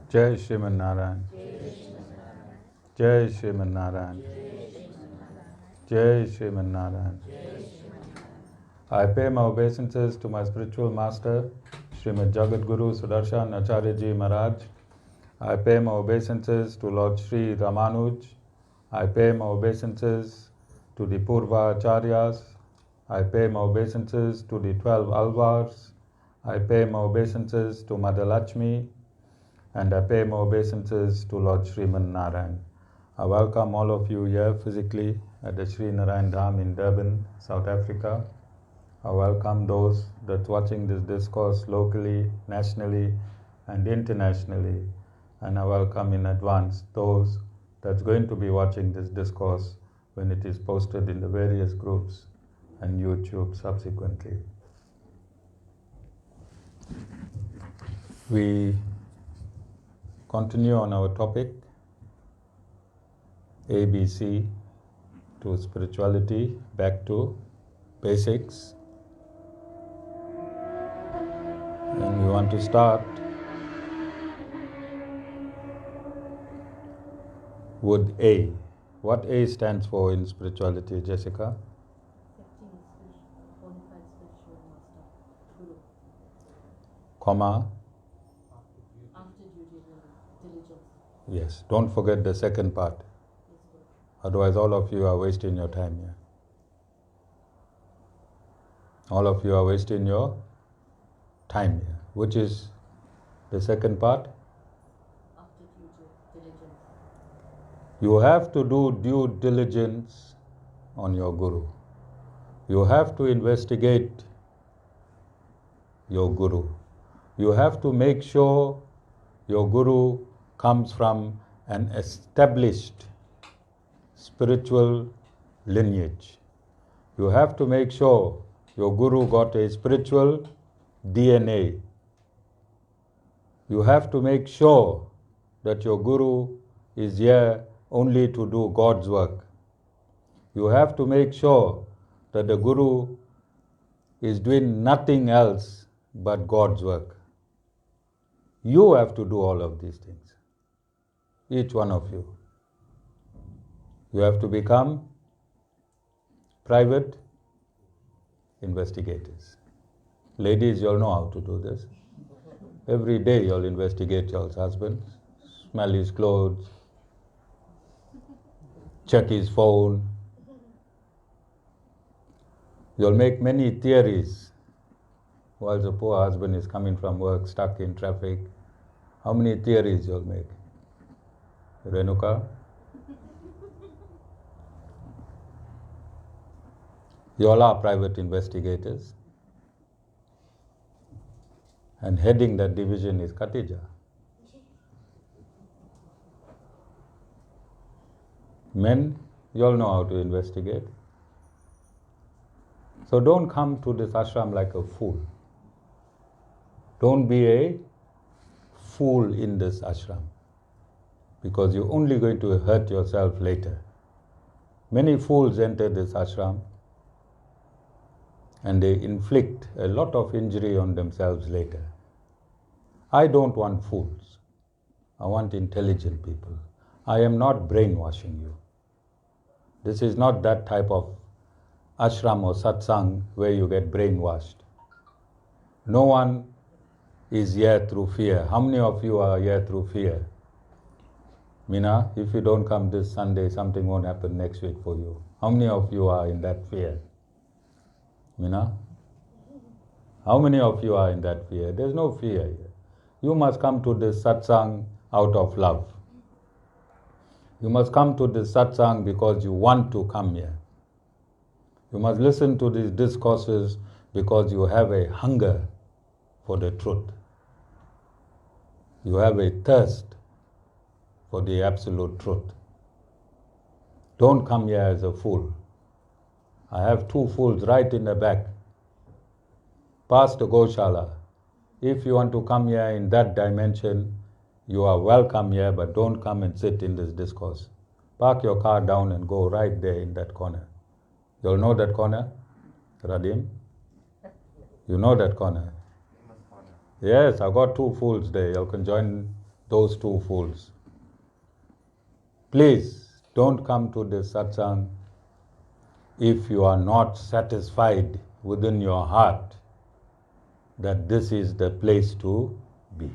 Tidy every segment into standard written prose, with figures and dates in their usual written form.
Jai Shriman Narayan. Jai Shriman Narayan. Jai Shriman Narayan. I pay my obeisances to my spiritual master, Srimad Jagat Guru Sudarshan Acharyaji Maharaj. I pay my obeisances to Lord Sri Ramanuj. I pay my obeisances to the Purva Acharyas. I pay my obeisances to the 12 Alvars. I pay my obeisances to Mother Lakshmi. And I pay my obeisances to Lord Sriman Narayan. I welcome all of you here physically at the Sri Narayan Dham in Durban, South Africa. I welcome those that's watching this discourse locally, nationally, and internationally. And I welcome in advance those that's going to be watching this discourse when it is posted in the various groups and YouTube subsequently. We continue on our topic, ABC, to spirituality, back to basics. And we want to start with A. What A stands for in spirituality, Jessica? Comma. Yes, don't forget the second part. Otherwise, all of you are wasting your time here. All of you are wasting your time here. Which is the second part? After due diligence. You have to do due diligence on your Guru. You have to investigate your Guru. You have to make sure your Guru comes from an established spiritual lineage. You have to make sure your Guru got a spiritual DNA. You have to make sure that your Guru is here only to do God's work. You have to make sure that the Guru is doing nothing else but God's work. You have to do all of these things. Each one of you. You have to become private investigators. Ladies, you all know how to do this. Every day you all investigate your husband, smell his clothes, check his phone. You'll make many theories while the poor husband is coming from work, stuck in traffic. How many theories you'll make? Renuka? You all are private investigators. And heading that division is Khadija. Men, you all know how to investigate. So don't come to this ashram like a fool. Don't be a fool in this ashram, because you're only going to hurt yourself later. Many fools enter this ashram and they inflict a lot of injury on themselves later. I don't want fools. I want intelligent people. I am not brainwashing you. This is not that type of ashram or satsang where you get brainwashed. No one is here through fear. How many of you are here through fear? Meena, if you don't come this Sunday, something won't happen next week for you. How many of you are in that fear? Meena? How many of you are in that fear? There's no fear here. You must come to this satsang out of love. You must come to this satsang because you want to come here. You must listen to these discourses because you have a hunger for the truth. You have a thirst for the absolute truth. Don't come here as a fool. I have two fools right in the back. Past the Goshala. If you want to come here in that dimension, you are welcome here, but don't come and sit in this discourse. Park your car down and go right there in that corner. You'll know that corner? Radim? You know that corner? Yes, I've got two fools there. You can join those two fools. Please don't come to this satsang if you are not satisfied within your heart that this is the place to be.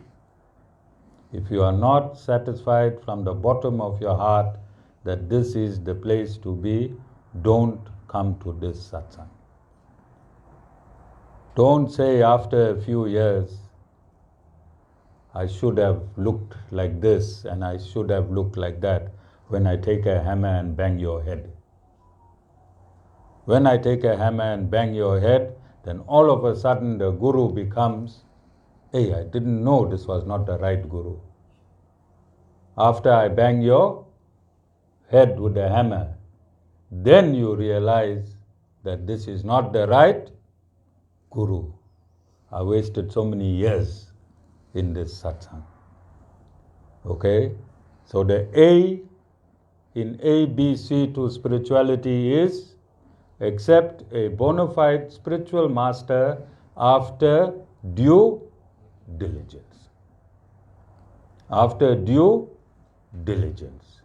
If you are not satisfied from the bottom of your heart that this is the place to be, don't come to this satsang. Don't say after a few years, I should have looked like this and I should have looked like that when I take a hammer and bang your head. When I take a hammer and bang your head, then all of a sudden the guru becomes, hey, I didn't know this was not the right guru. After I bang your head with a hammer, then you realize that this is not the right guru. I wasted so many years in this satsang. Okay? So the A in ABC to spirituality is accept a bona fide spiritual master after due diligence. After due diligence.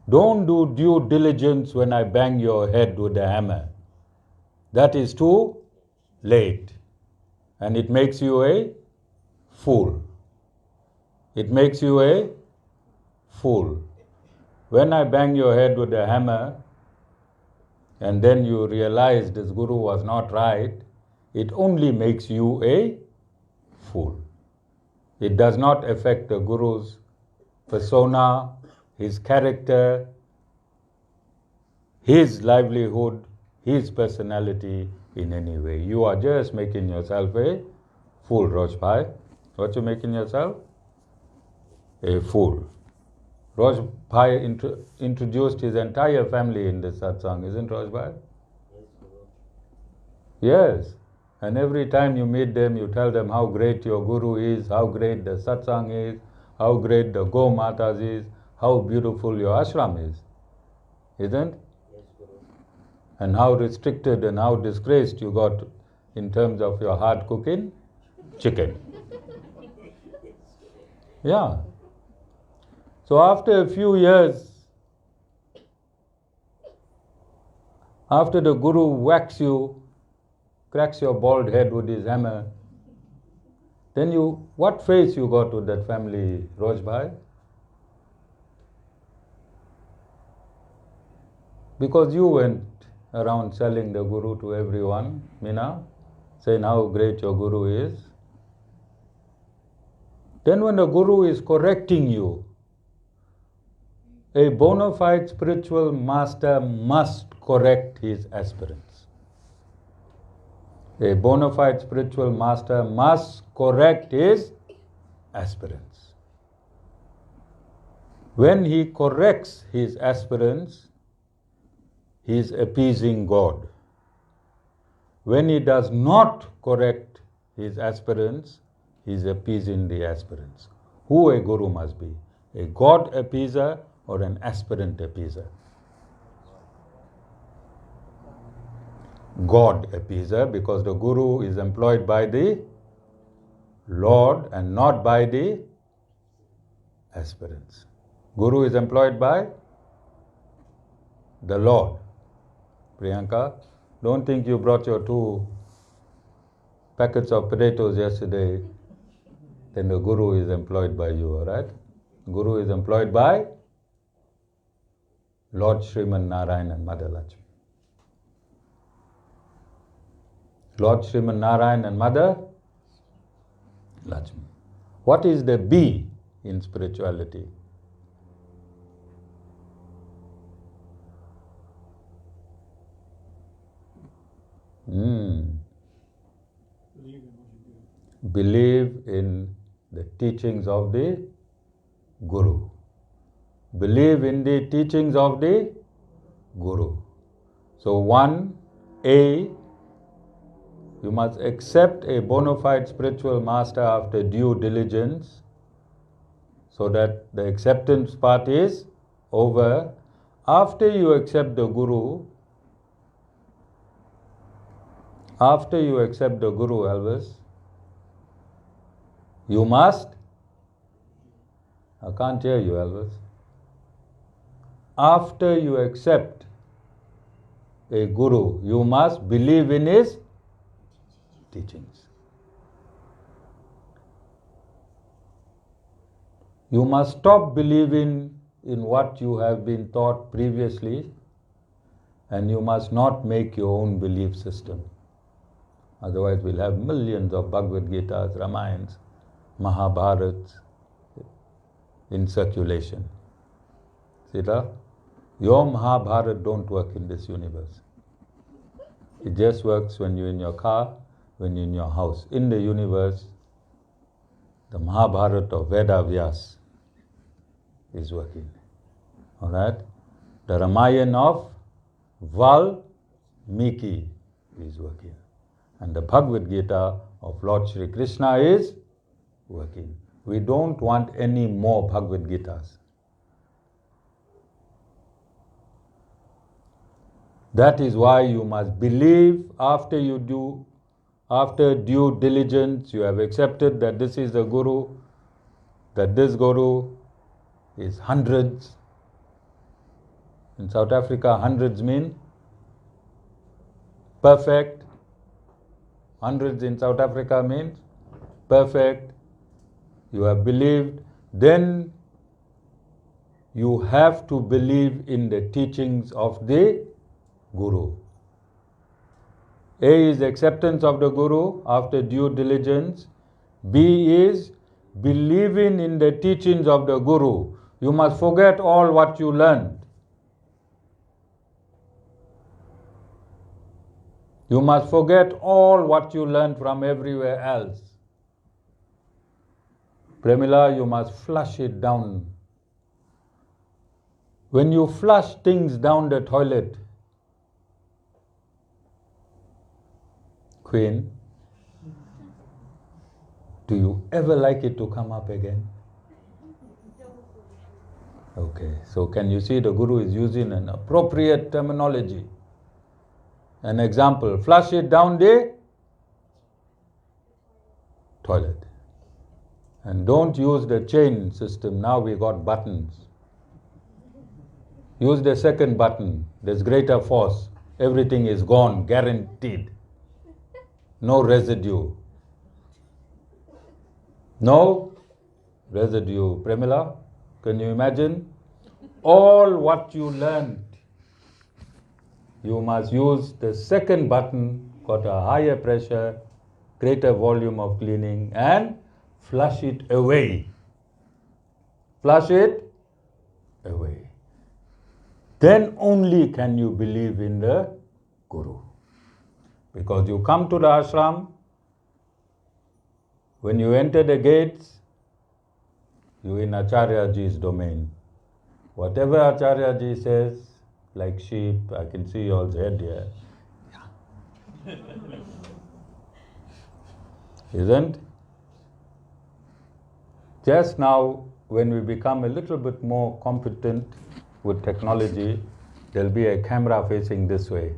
Don't do due diligence when I bang your head with a hammer. That is too late. And it makes you a fool. It makes you a fool. When I bang your head with a hammer, and then you realize this guru was not right, it only makes you a fool. It does not affect the guru's persona, his character, his livelihood, his personality in any way. You are just making yourself a fool, Rojbhai. What you making yourself? A fool. Rojbhai introduced his entire family in this satsang, isn't Rojbhai? Yes. And every time you meet them, you tell them how great your guru is, how great the satsang is, how great the Go Matas is, how beautiful your ashram is. Isn't? Yes, Guru. And how restricted and how disgraced you got in terms of your hard cooking chicken. Yeah. So after a few years, after the guru whacks you, cracks your bald head with his hammer, then what face you got with that family, Rojbhai? Because you went around selling the guru to everyone, Meena, saying how great your guru is. Then when the guru is correcting you, a bona fide spiritual master must correct his aspirants. A bona fide spiritual master must correct his aspirants. When he corrects his aspirants, he is appeasing God. When he does not correct his aspirants, he is appeasing the aspirants. Who a guru must be? A God appeaser or an aspirant appeaser? God appeaser, because the guru is employed by the Lord and not by the aspirants. Guru is employed by the Lord. Priyanka, don't think you brought your 2 packets of potatoes yesterday, then the guru is employed by you, all right? Guru is employed by Lord Sriman Narayan and Mother Lakshmi. Lord Sriman Narayan and Mother Lakshmi. What is the B in spirituality? Believe in the teachings of the Guru. Believe in the teachings of the Guru. So 1A, you must accept a bona fide spiritual master after due diligence, so that the acceptance part is over. After you accept the Guru, Elvis, you must I can't hear you, Elvis. After you accept a guru, you must believe in his teachings. You must stop believing in what you have been taught previously, and you must not make your own belief system. Otherwise, we'll have millions of Bhagavad Gitas, Ramayans, Mahabharats in circulation. See that? Your Mahabharata don't work in this universe. It just works when you're in your car, when you're in your house. In the universe, the Mahabharata of Veda Vyas is working. Alright? The Ramayana of Valmiki is working. And the Bhagavad Gita of Lord Shri Krishna is working. We don't want any more Bhagavad Gitas. That is why you must believe after due diligence, you have accepted that this is the Guru, that this Guru is hundreds. In South Africa, hundreds mean perfect. Hundreds in South Africa means perfect. You have believed, then you have to believe in the teachings of the Guru. A is acceptance of the Guru after due diligence. B is believing in the teachings of the Guru. You must forget all what you learned. You must forget all what you learned from everywhere else. Premila, you must flush it down. When you flush things down the toilet, Queen, do you ever like it to come up again? Okay, so can you see the Guru is using an appropriate terminology? An example, flush it down the toilet. And don't use the chain system, now we got buttons. Use the second button, there's greater force. Everything is gone, guaranteed. No residue. No residue. Premila, can you imagine? All what you learned, you must use the second button, got a higher pressure, greater volume of cleaning, and flush it away. Flush it away. Then only can you believe in the Guru. Because you come to the ashram, when you enter the gates, you're in Acharyaji's domain. Whatever Acharyaji says, like sheep, I can see your head here. Isn't? Just now, when we become a little bit more competent with technology, there'll be a camera facing this way.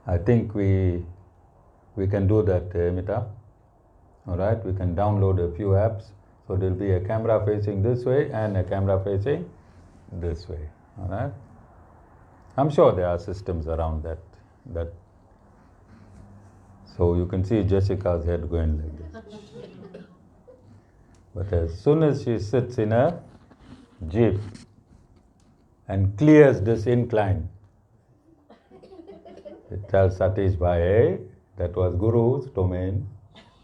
I think we can do that, Mita. Alright, we can download a few apps. So there'll be a camera facing this way and a camera facing this way. Alright? I'm sure there are systems around that. So you can see Jessica's head going like this. But as soon as she sits in a jeep and clears this incline, it tells Satish Bhai, hey, that was Guru's domain,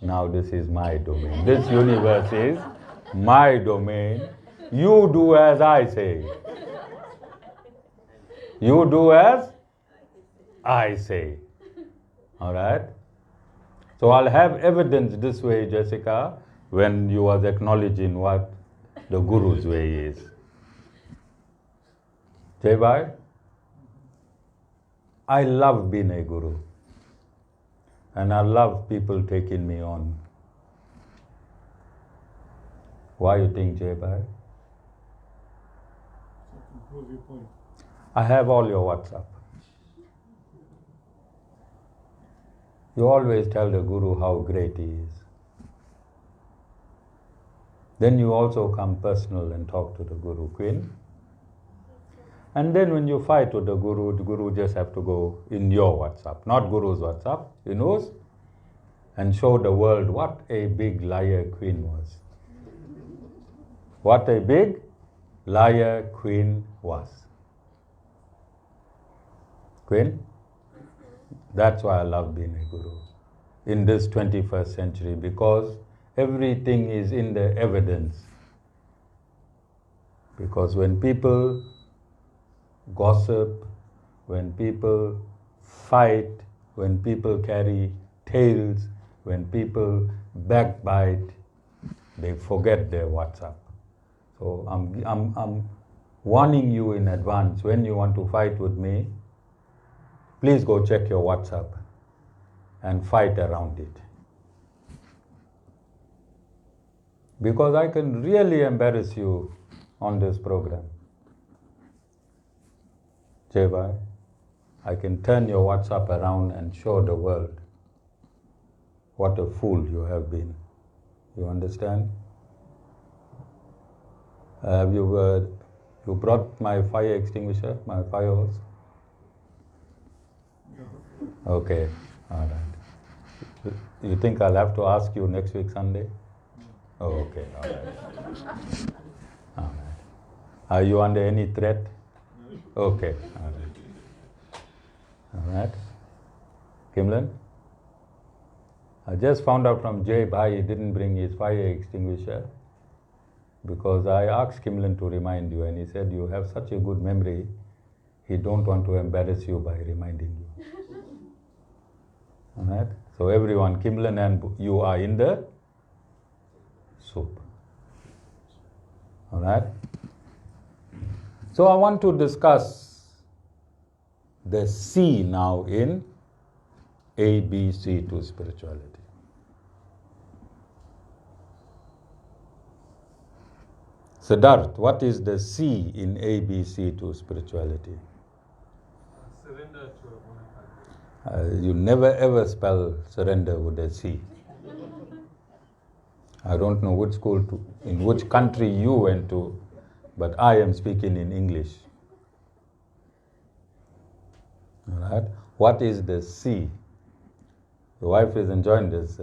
now this is my domain. This universe is my domain. You do as I say. You do as I say. Alright? So I'll have evidence this way, Jessica, when you was acknowledging what the Guru's way is. Jai Bhai? I love being a Guru. And I love people taking me on. Why you think, Jai Bhai? Prove your point. I have all your WhatsApp. You always tell the Guru how great he is. Then you also come personal and talk to the Guru, Queen. And then when you fight with the Guru just have to go in your WhatsApp, not Guru's WhatsApp, you know, and show the world what a big liar Queen was. What a big liar Queen was. Queen? That's why I love being a Guru in this 21st century, because everything is in the evidence. Because when people gossip, when people fight, when people carry tales, when people backbite, they forget their WhatsApp. So I'm warning you in advance, when you want to fight with me, please go check your WhatsApp and fight around it. Because I can really embarrass you on this program. Jai, I can turn your WhatsApp around and show the world what a fool you have been. You understand? Have you brought my fire extinguisher, my fire hose? Okay, all right. You think I'll have to ask you next week Sunday? Oh, okay, all right. All right. Are you under any threat? Okay, all right. All right. Kimlan? I just found out from Jay Bhai he didn't bring his fire extinguisher, because I asked Kimlan to remind you and he said you have such a good memory, he don't want to embarrass you by reminding you. All right? So everyone, Kimlan and you are in the soup. All right? So I want to discuss the C now in ABC to spirituality. Siddharth, what is the C in ABC to spirituality? Surrender to a bona fide. You never ever spell surrender with a C. I don't know which school in which country you went to, but I am speaking in English. All right? What is the C? Your wife is enjoying this,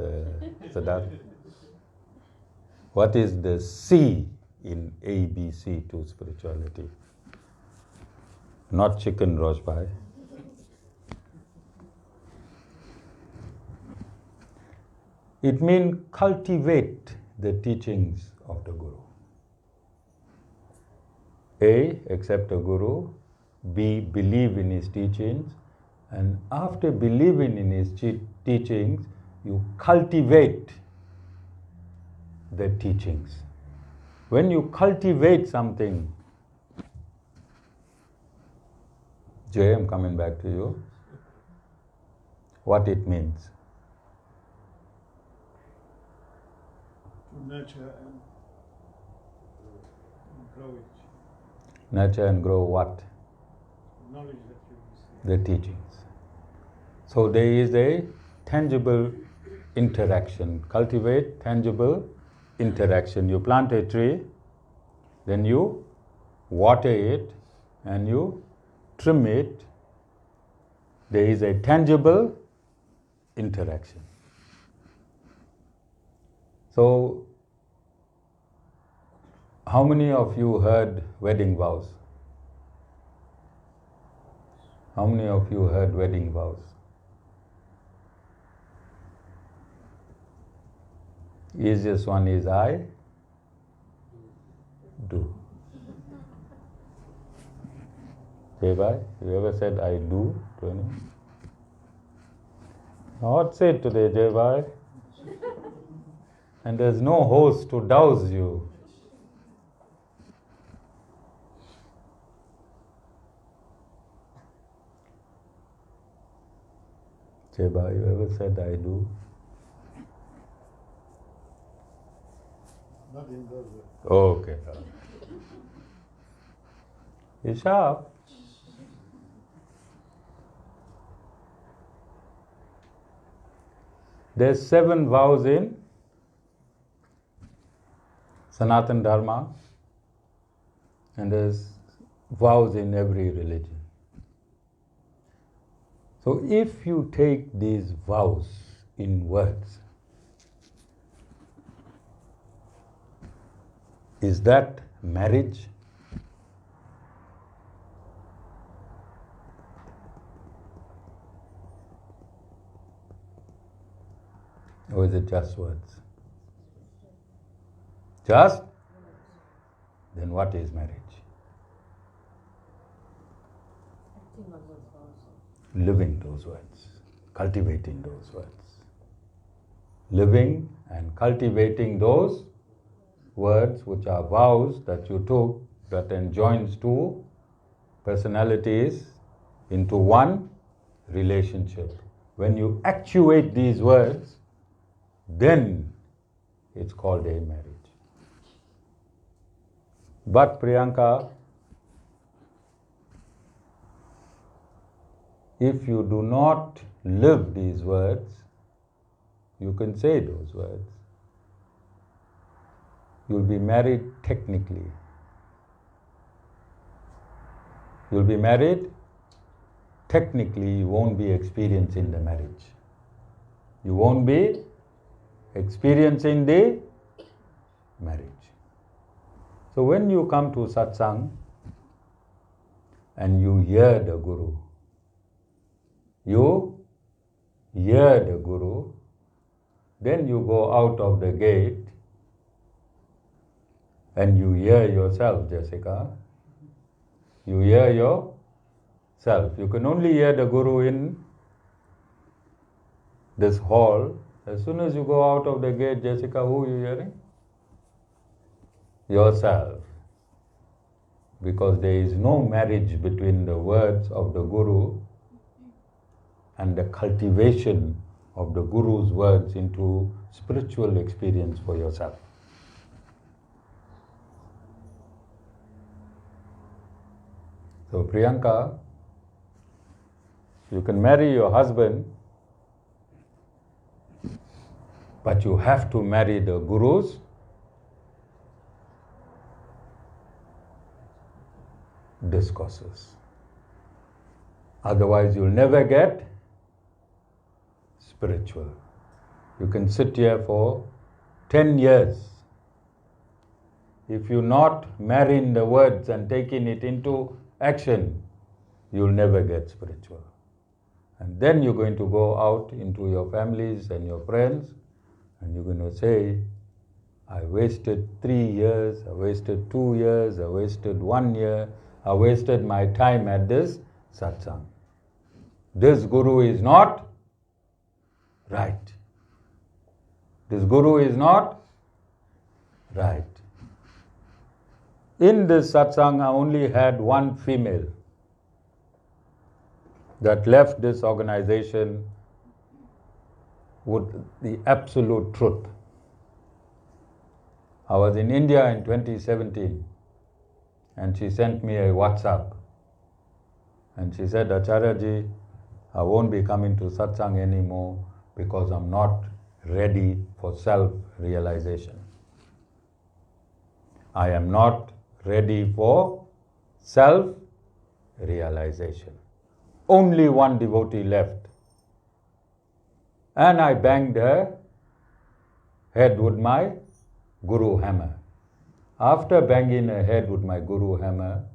Siddharth. What is the C in ABC to spirituality? Not chicken roast pie. It means cultivate the teachings of the Guru. A, accept the Guru. B, believe in his teachings. And after believing in his teachings, you cultivate the teachings. When you cultivate something, Jay, I'm coming back to you. What it means? To nurture and grow it. Nurture and grow what? Knowledge that you receive. The teachings. So there is a tangible interaction. Cultivate tangible interaction. You plant a tree, then you water it, and you trim it. There is a tangible interaction. So, how many of you heard wedding vows? How many of you heard wedding vows? Easiest one is I do. Jai, you ever said I do to anyone? What said today, Jai? And there's no host to douse you. Jai, you ever said I do? Not in those words. Okay. You sharp. There's 7 vows in Sanatana Dharma, and there's vows in every religion. So if you take these vows in words, is that marriage? Or is it just words? Just? Then what is marriage? Acting on those vows. Living those words, cultivating those words. Living and cultivating those words which are vows that you took that enjoins two personalities into one relationship. When you actuate these words, then it's called a marriage. But Priyanka, if you do not live these words, you can say those words. You'll be married technically. You'll be married technically, you won't be experiencing the marriage. You won't be experiencing the marriage. So when you come to satsang and you hear the Guru, then you go out of the gate and you hear yourself, Jessica. You hear yourself. You can only hear the Guru in this hall. As soon as you go out of the gate, Jessica, who are you hearing? Yourself. Because there is no marriage between the words of the Guru and the cultivation of the Guru's words into spiritual experience for yourself. So Priyanka, you can marry your husband, but you have to marry the Guru's discourses. Otherwise you'll never get spiritual. You can sit here for 10 years. If you're not marrying the words and taking it into action, you'll never get spiritual. And then you're going to go out into your families and your friends and you're going to say, I wasted 3 years, I wasted 2 years, I wasted 1 year, I wasted my time at this satsang. This Guru is not right. This Guru is not right. In this satsang, I only had one female that left this organization with the absolute truth. I was in India in 2017 and she sent me a WhatsApp and she said, Acharyaji, I won't be coming to satsang anymore because I'm not ready for self-realization. I am not ready for self-realization. Only one devotee left. And I banged her head with my Guru hammer. After banging her head with my Guru hammer,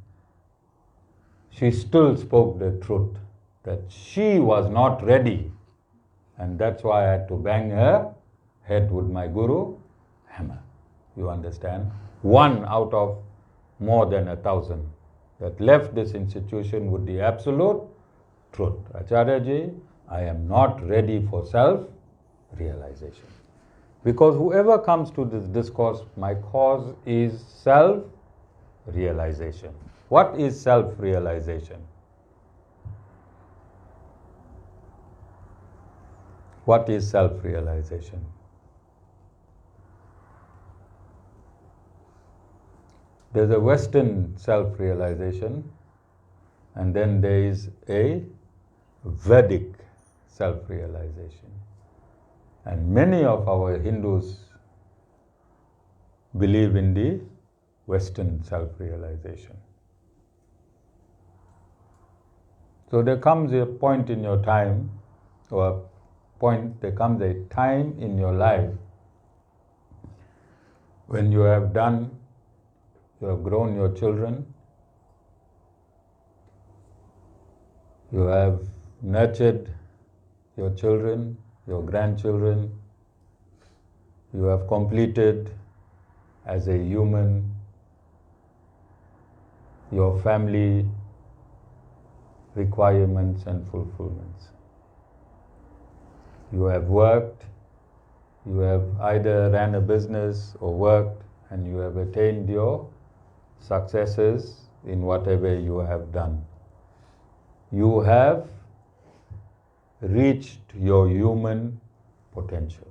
she still spoke the truth, that she was not ready. And that's why I had to bang her head with my Guru hammer. You understand? One out of more than 1,000 that left this institution with the absolute truth. Acharyaji, I am not ready for self-realization. Because whoever comes to this discourse, my cause is self-realization. What is self-realization? What is self-realization? There's a Western self-realization and then there is a Vedic self-realization. And many of our Hindus believe in the Western self-realization. So there comes a point in your time, there comes a time in your life when you have grown your children, you have nurtured your children, your grandchildren, you have completed as a human your family requirements and fulfillments. You have worked, you have either ran a business or worked, and you have attained your successes in whatever you have done. You have reached your human potential.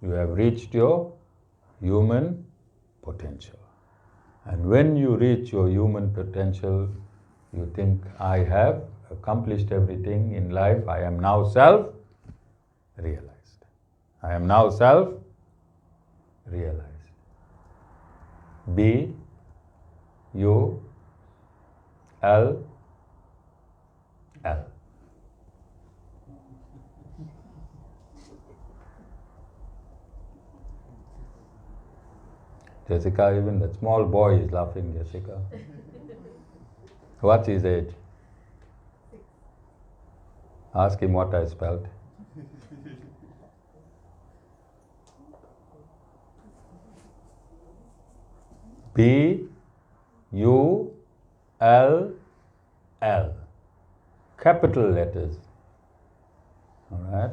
You have reached your human potential. And when you reach your human potential, you think, I have accomplished everything in life. I am now self-realized. I am now self-realized. B-U-L-L. Jessica, even the small boy is laughing, Jessica. What's his age? 6. Ask him what I spelled. B-U-L-L. Capital letters. All right?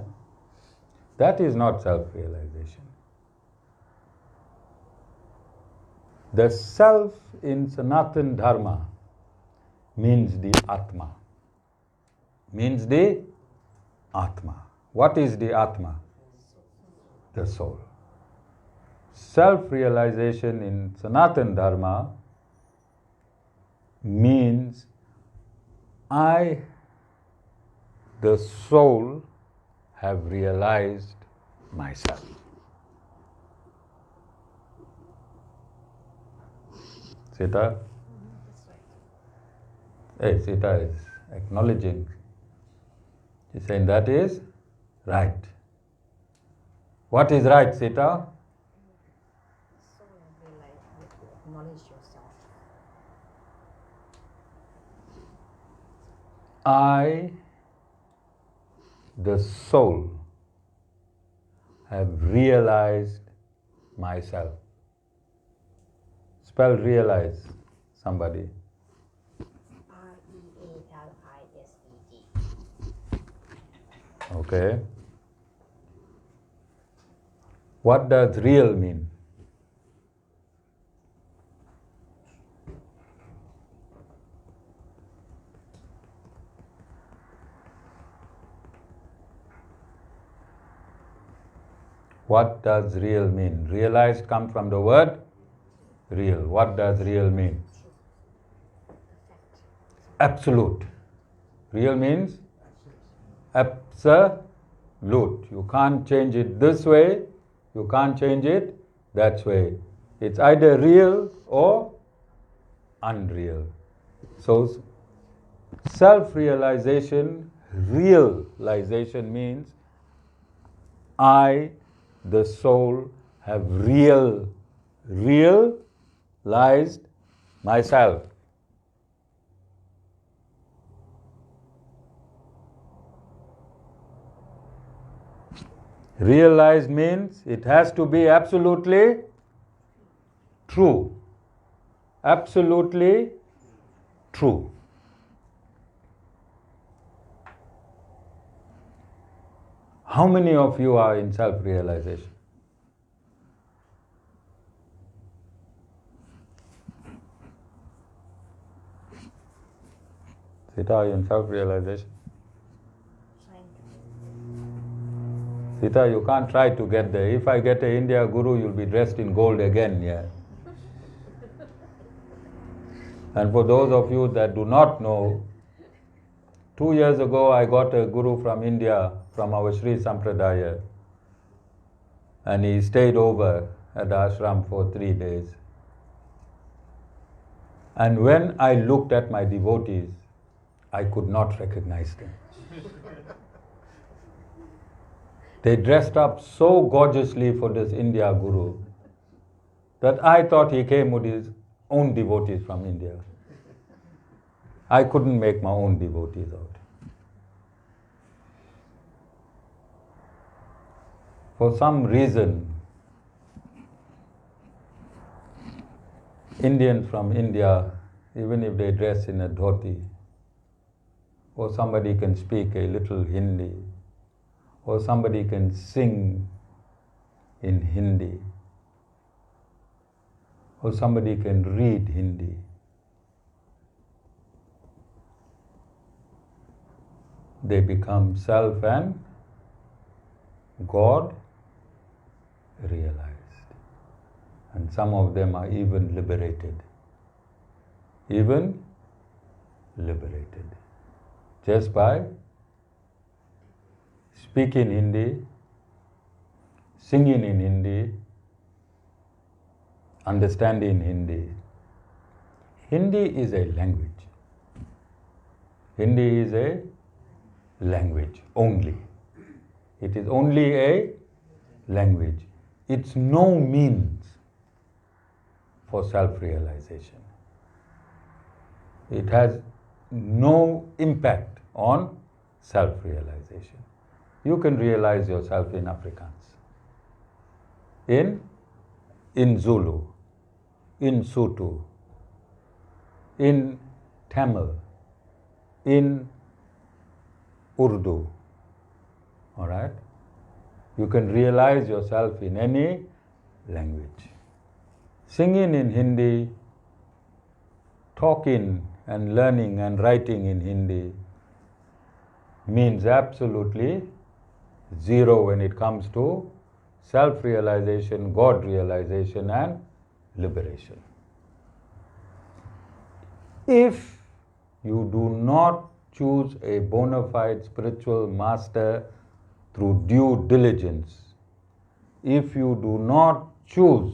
That is not self-realization. The self in Sanatana Dharma means the Atma. Means the Atma. What is the Atma? The soul. Self-realization in Sanatana Dharma means I, the soul, have realized myself. Sita? That's right. Hey, Sita is acknowledging. She's saying that is right. What is right, Sita? So realize, acknowledge yourself. I, the soul, have realized myself. Spell realize, somebody. R-E-A-L-I-S-E-D. Okay. What does real mean? What does real mean? Realized comes from the word real. What does real mean? Absolute. Real means absolute. You can't change it this way, you can't change it that way. It's either real or unreal. So self-realization, realization means I, the soul, have realized myself. Realized means it has to be absolutely true. Absolutely true. How many of you are in self-realization? Sita, are you in self-realization? Sita, you can't try to get there. If I get an India Guru, you'll be dressed in gold again, yeah. And for those of you that do not know, 2 years ago I got a Guru from India, from our Sri Sampradaya. And he stayed over at the ashram for 3 days. And when I looked at my devotees, I could not recognize them. They dressed up so gorgeously for this India Guru that I thought he came with his own devotees from India. I couldn't make my own devotees out. For some reason, Indians from India, even if they dress in a dhoti, or somebody can speak a little Hindi, or somebody can sing in Hindi, or somebody can read Hindi, they become self and God realized. And some of them are even liberated. Even liberated. Just by speaking Hindi, singing in Hindi, understanding Hindi. Hindi is a language. Hindi is a language only. It is only a language. It's no means for self-realization. It has no impact on self-realization. You can realize yourself in Afrikaans, in Zulu, in Sotho, in Tamil, in Urdu. All right? You can realize yourself in any language. Singing in Hindi, talking and learning and writing in Hindi means absolutely zero when it comes to self-realization, God realization and liberation. If you do not choose a bona fide spiritual master through due diligence, if you do not choose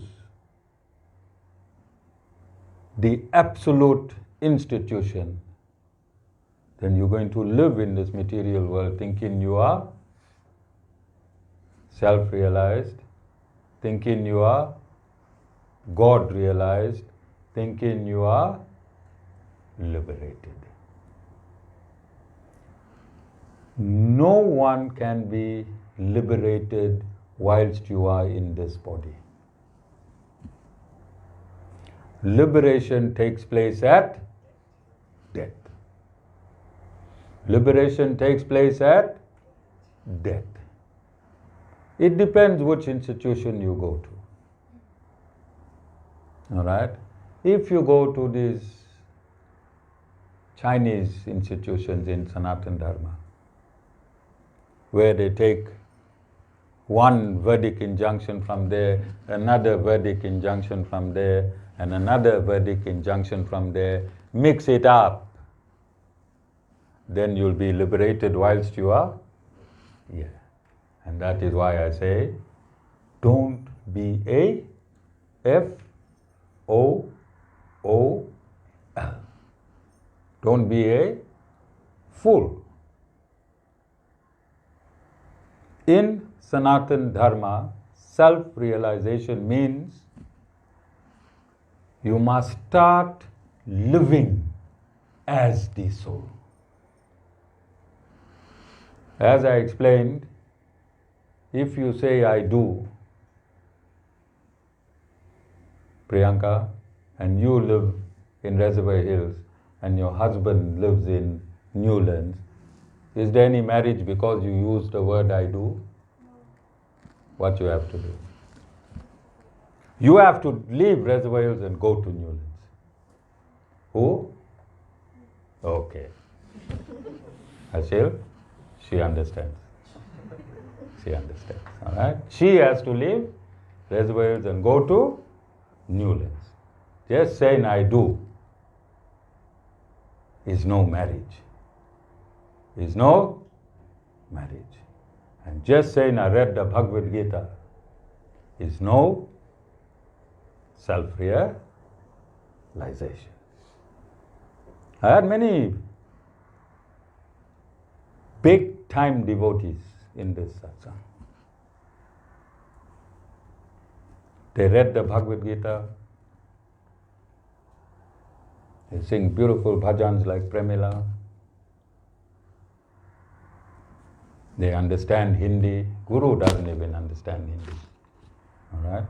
the absolute institution, then you're going to live in this material world thinking you are self-realized, thinking you are God-realized, thinking you are liberated. No one can be liberated whilst you are in this body. Liberation takes place at death. Liberation takes place at death. It depends which institution you go to. All right? If you go to these Chinese institutions in Sanatana Dharma, where they take one verdict injunction from there, another verdict injunction from there, and another verdict injunction from there, mix it up, then you'll be liberated whilst you are here. And that is why I say, don't be a F-O-O-L. Don't be a fool. In Sanatana Dharma, self-realization means you must start living as the soul. As I explained, if you say I do, Priyanka, and you live in Reservoir Hills and your husband lives in Newlands, is there any marriage because you use the word I do? What you have to do? You have to leave Reservoir Hills and go to Newlands. Who? Okay. Ashil, she understands. She understands. All right? She has to leave Reservoir Hills and go to Newlands. Just saying I do is no marriage. Is no marriage. And just saying I read the Bhagavad Gita is no self-realization. I had many big-time devotees in this satsang. They read the Bhagavad Gita. They sing beautiful bhajans like Premila. They understand Hindi. Guru doesn't even understand Hindi. All right?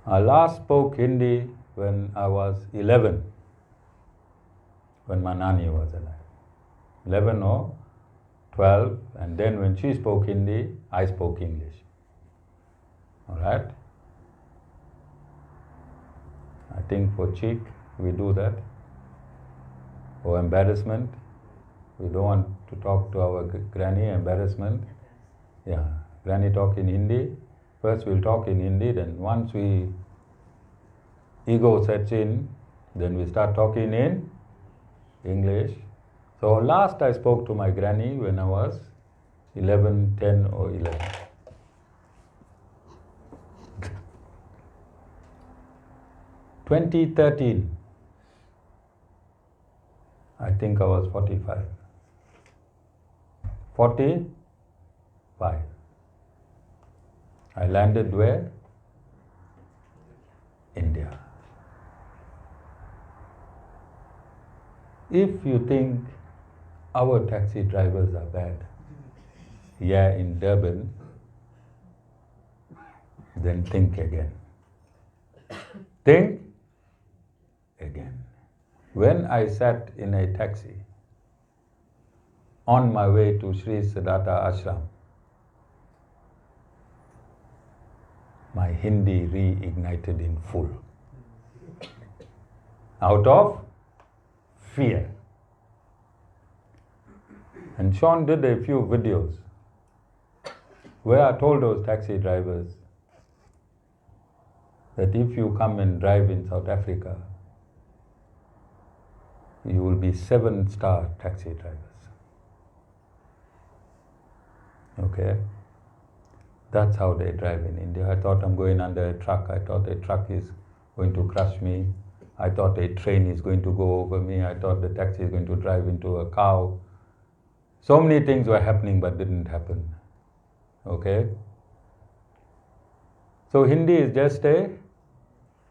I last spoke Hindi when I was 11, when my Nani was alive. 11 or 12, and then when she spoke Hindi, I spoke English. All right? I think for cheek, we do that. For embarrassment, we don't want to talk to our granny, embarrassment. Yeah, granny talk in Hindi. First we'll talk in Hindi, then once ego sets in, then we start talking in English. So last I spoke to my granny when I was 11, 10 or 11. In 2013, I think I was 45. 45. I landed where? India. If you think our taxi drivers are bad, yeah, in Durban, then think again. Think again. When I sat in a taxi on my way to Sri Siddhartha Ashram, my Hindi reignited in full. Out of fear. And Sean did a few videos where I told those taxi drivers that if you come and drive in South Africa, you will be 7-star taxi drivers. Okay? That's how they drive in India. I thought I'm going under a truck. I thought a truck is going to crush me. I thought a train is going to go over me. I thought the taxi is going to drive into a cow. So many things were happening but didn't happen. Okay? So Hindi is just a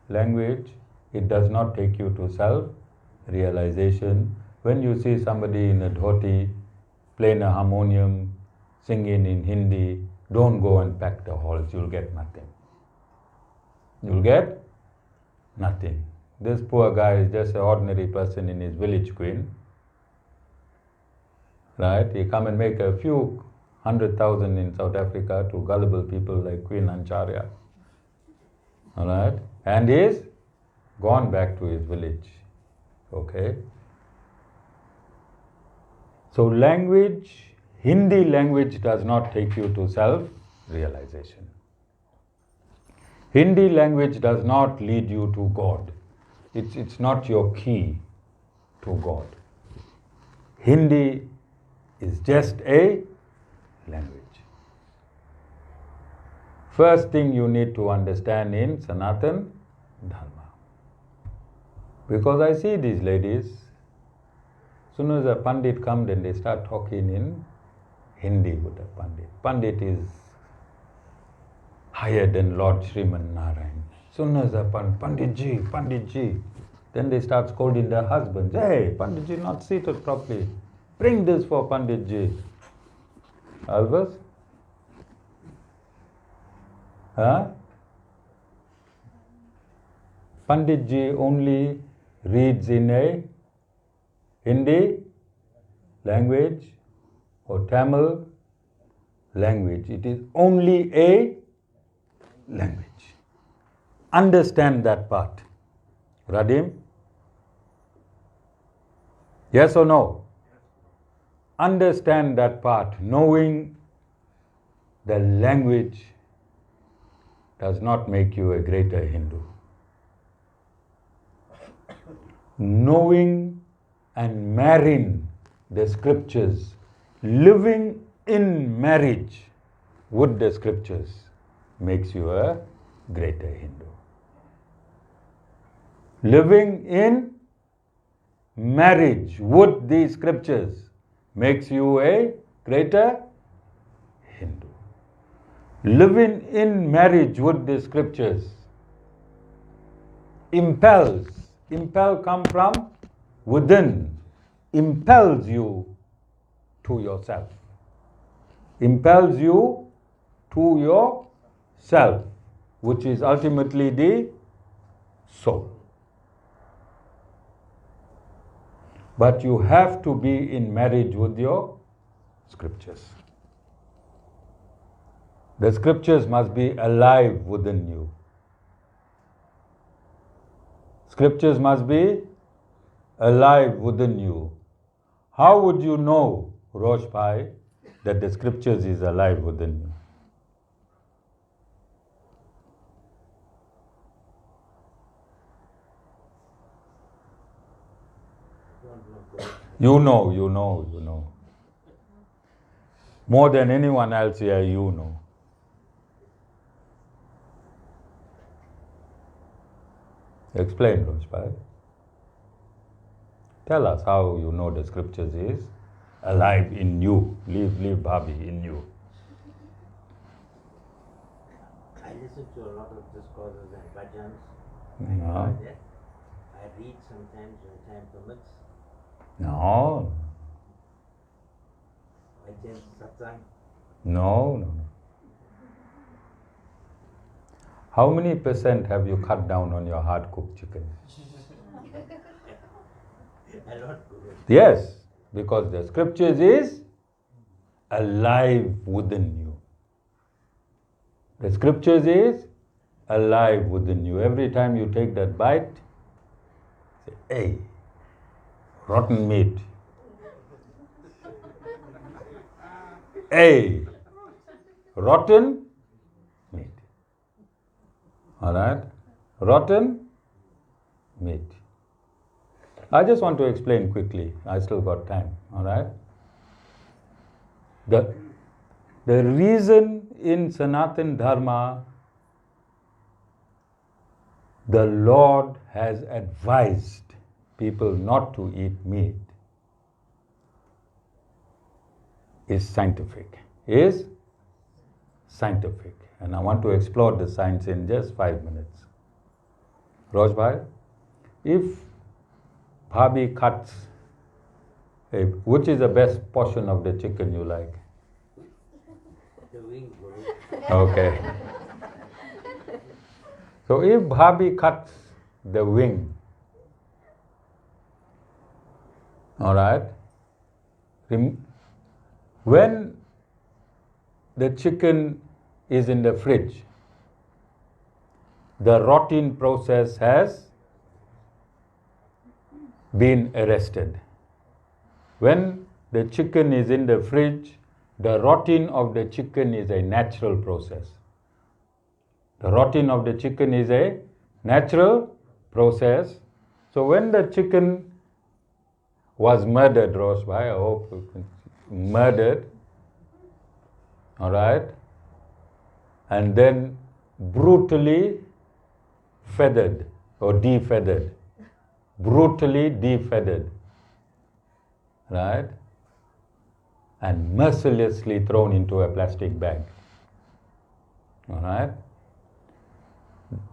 language. It does not take you to self-realization. When you see somebody in a dhoti playing a harmonium, singing in Hindi, don't go and pack the halls. You'll get nothing. You'll get nothing. This poor guy is just an ordinary person in his village, Queen. Right? He come and make a few 100,000 in South Africa to gullible people like Queen Acharya. All right? And he's gone back to his village. Okay? So language, Hindi language does not take you to self-realization. Hindi language does not lead you to God. It's not your key to God. Hindi is just a language. First thing you need to understand in Sanatan Dharma. Because I see these ladies, as soon as a Pandit comes, then they start talking in Hindi with a Pandit. Pandit is higher than Lord Sriman Narayan. As soon as a Panditji, then they start scolding their husbands. Hey, Panditji not seated properly. Bring this for Panditji. Always? Huh? Panditji only reads in a Hindi language or Tamil language. It is only a language. Understand that part. Radim? Yes or no? Understand that part. Knowing the language does not make you a greater Hindu. Knowing and marrying the scriptures, living in marriage with the scriptures makes you a greater Hindu. Living in marriage with these scriptures makes you a greater Hindu. Living in marriage with the scriptures impel come from within, impels you to yourself. Impels you to yourself, which is ultimately the soul. But you have to be in marriage with your scriptures. The scriptures must be alive within you. Scriptures must be alive within you. How would you know, Rosh Bhai, that the scriptures is alive within you? You know. More than anyone else here, you know. Explain, Rosh Bhai. Tell us how you know the scriptures is alive in you. Leave Bhabhi in you. I listen to a lot of discourses and bhajans. No. I read sometimes when time permits. No. I attend satsang. No. How many percent have you cut down on your hard-cooked chicken? A lot. Yes, because the scriptures is alive within you. The scriptures is alive within you. Every time you take that bite, say, hey, rotten meat. Hey, rotten meat. All right? Rotten meat. I just want to explain quickly. I still got time. All right? The reason in Sanatan Dharma the Lord has advised people not to eat meat is scientific. And I want to explore the science in just 5 minutes. Rosh Bhai, if Bhabhi cuts, which is the best portion of the chicken you like? The wing, Guru. Okay. So if Bhabhi cuts the wing, all right, when the chicken is in the fridge, the rotting process has been arrested. When the chicken is in the fridge, the rotting of the chicken is a natural process. The rotting of the chicken is a natural process. So when the chicken was murdered, Rosh Bhai, I hope murdered, all right, and then brutally feathered or defeathered, brutally defeathered, right, and mercilessly thrown into a plastic bag, all right.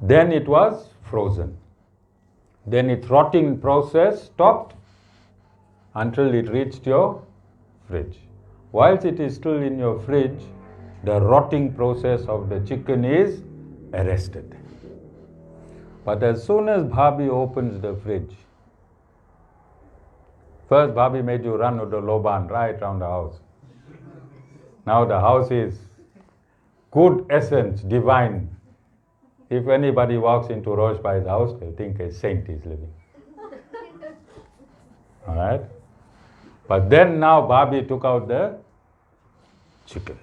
Then it was frozen. Then its rotting process stopped until it reached your fridge. Whilst it is still in your fridge, the rotting process of the chicken is arrested. But as soon as Bhabhi opens the fridge, first Bhabhi made you run with the loban right around the house. Now the house is good essence, divine. If anybody walks into Rosh Bhai's house, they'll think a saint is living. All right? But then now Bhabhi took out the chicken.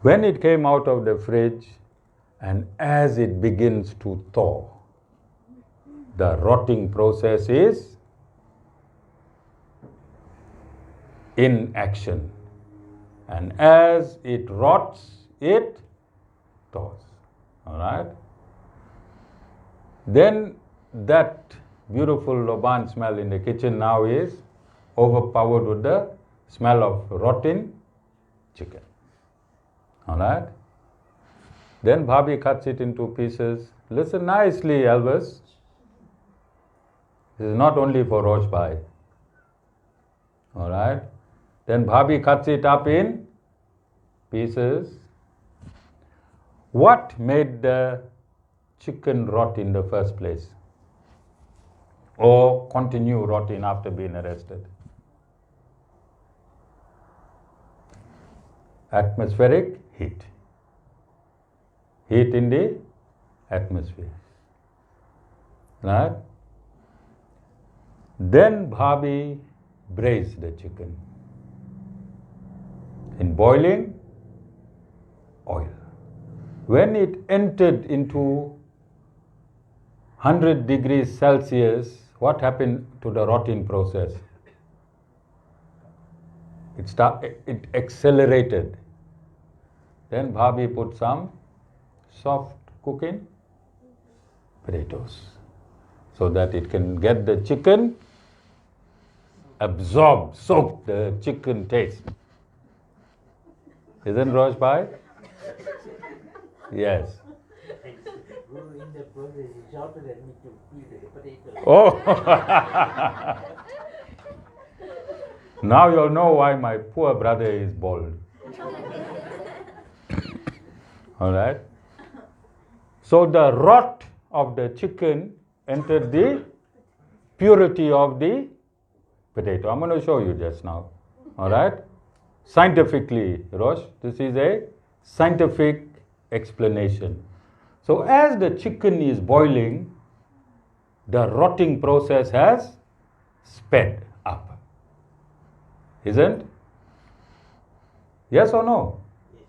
When it came out of the fridge, and as it begins to thaw, the rotting process is in action. And as it rots, it thaws. All right? Then that beautiful Durban smell in the kitchen now is overpowered with the smell of rotting chicken. All right? Then Bhabhi cuts it into pieces. Listen nicely, Elvis. This is not only for Rosh Bhai. All right? Then Bhabhi cuts it up in pieces. What made the chicken rot in the first place? Or continue rotting after being arrested? Atmospheric heat. Heat in the atmosphere. Right? Then Bhabhi braised the chicken in boiling oil. When it entered into 100 degrees Celsius, what happened to the rotting process? It accelerated. Then Bhabhi put some soft cooking potatoes so that it can get the chicken absorb, soak the chicken taste. Isn't Rosh Bhai? Yes. Guru, in the process, he shouted at me to feed the potato. Oh! Now you'll know why my poor brother is bald. All right? So the rot of the chicken entered the purity of the potato. I'm going to show you just now. All right? Scientifically, Rosh, this is a scientific explanation. So as the chicken is boiling, the rotting process has sped up. Isn't? Yes or no? Yes.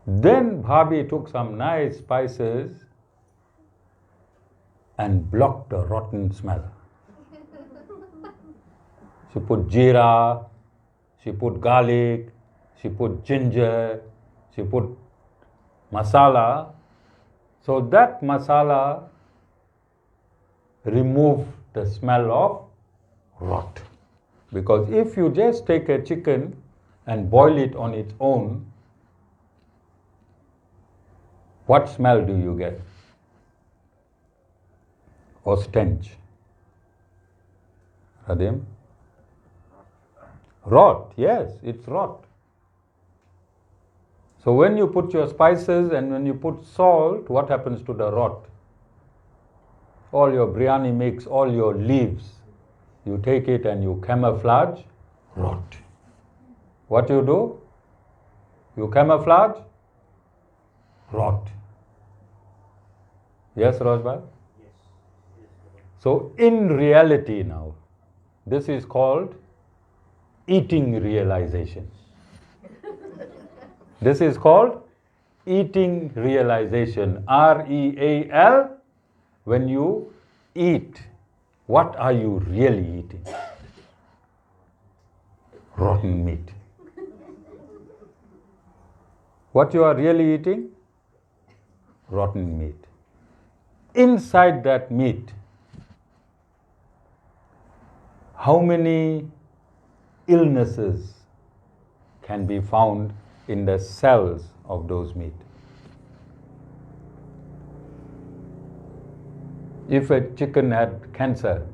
Then Bhabhi took some nice spices and blocked the rotten smell. She put jeera, she put garlic, she put ginger, she put masala. So that masala removed the smell of rot. Because if you just take a chicken and boil it on its own, what smell do you get? Or stench? Radim? Rot, yes, it's rot. So when you put your spices and when you put salt, what happens to the rot? All your biryani mix, all your leaves, you take it and you camouflage rot. What do? You camouflage rot. Yes, Rajbhai? Yes. So in reality now, this is called eating realization. This is called eating realization. R-E-A-L. When you eat, what are you really eating? Rotten meat. What you are really eating? Rotten meat. Inside that meat, how many illnesses can be found in the cells of those meat? If a chicken had cancer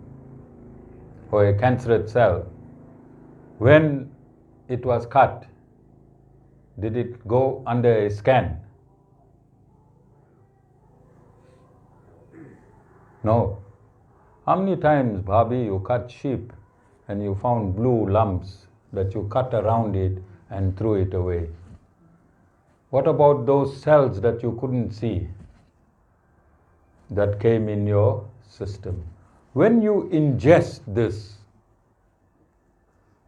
or a cancerous cell, when it was cut, did it go under a scan? No. How many times, Bhabhi, you cut sheep and you found blue lumps that you cut around it and threw it away? What about those cells that you couldn't see that came in your system? When you ingest this,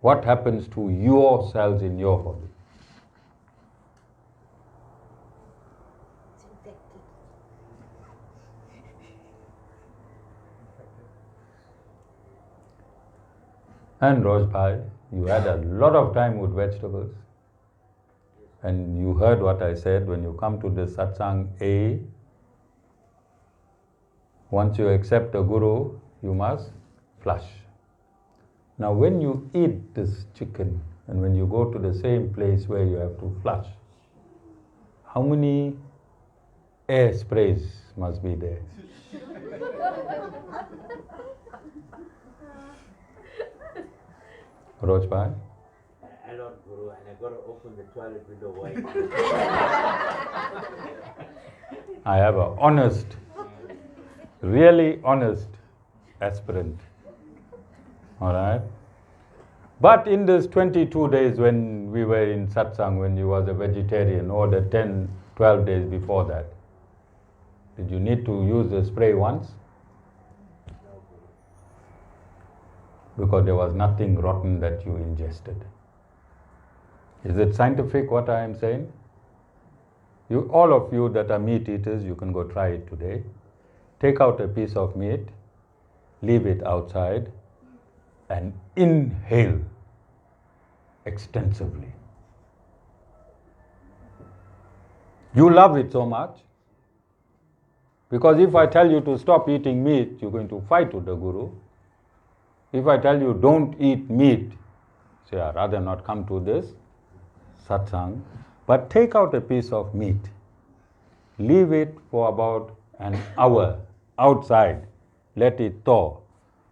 what happens to your cells in your body? And Rose Bhai, you had a lot of time with vegetables. And you heard what I said, when you come to the satsang A, once you accept the Guru, you must flush. Now when you eat this chicken, and when you go to the same place where you have to flush, how many air sprays must be there? Rojbhai? I don't, Guru, and I gotta open the toilet window wide. I have an honest, really honest aspirant. All right? But in these 22 days when we were in satsang, when you was a vegetarian, or the 10, 12 days before that, did you need to use the spray once? Because there was nothing rotten that you ingested. Is it scientific what I am saying? You, all of you that are meat eaters, you can go try it today. Take out a piece of meat, leave it outside, and inhale extensively. You love it so much, because if I tell you to stop eating meat, you're going to fight with the Guru. If I tell you don't eat meat, say I'd rather not come to this satsang, but take out a piece of meat, leave it for about an hour outside, let it thaw,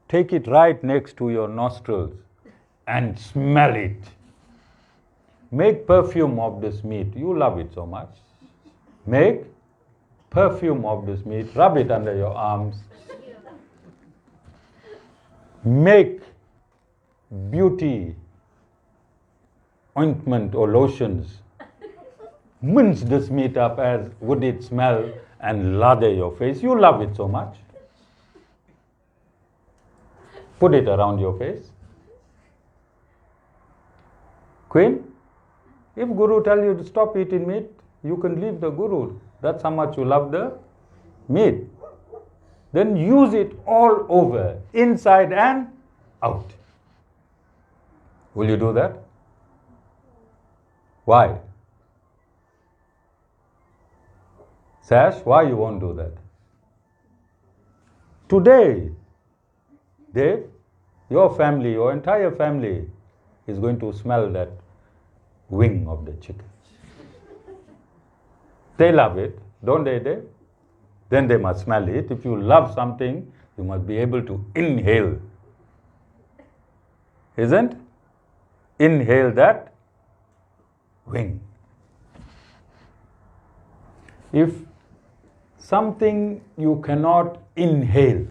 take it right next to your nostrils and smell it. Make perfume of this meat. You love it so much. Make perfume of this meat, rub it under your arms. Make beauty ointment or lotions. Mince this meat up as would it smell and lather your face. You love it so much. Put it around your face. Queen, if Guru tell you to stop eating meat, you can leave the Guru. That's how much you love the meat. Then use it all over, inside and out. Will you do that? Why? Sash, why you won't do that? Today, Dave, your family, your entire family is going to smell that wing of the chicken. They love it, don't they, Dave? Then they must smell it. If you love something, you must be able to inhale. Isn't? Inhale that wing. If something you cannot inhale,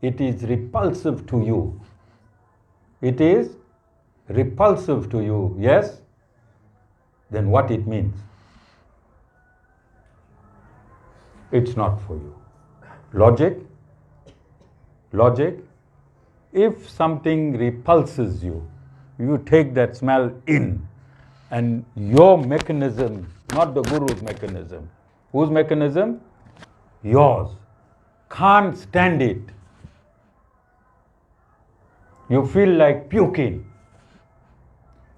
it is repulsive to you. It is repulsive to you, yes? Then what it means? It's not for you. Logic? Logic? If something repulses you, you take that smell in, and your mechanism, not the Guru's mechanism, whose mechanism? Yours. Can't stand it. You feel like puking.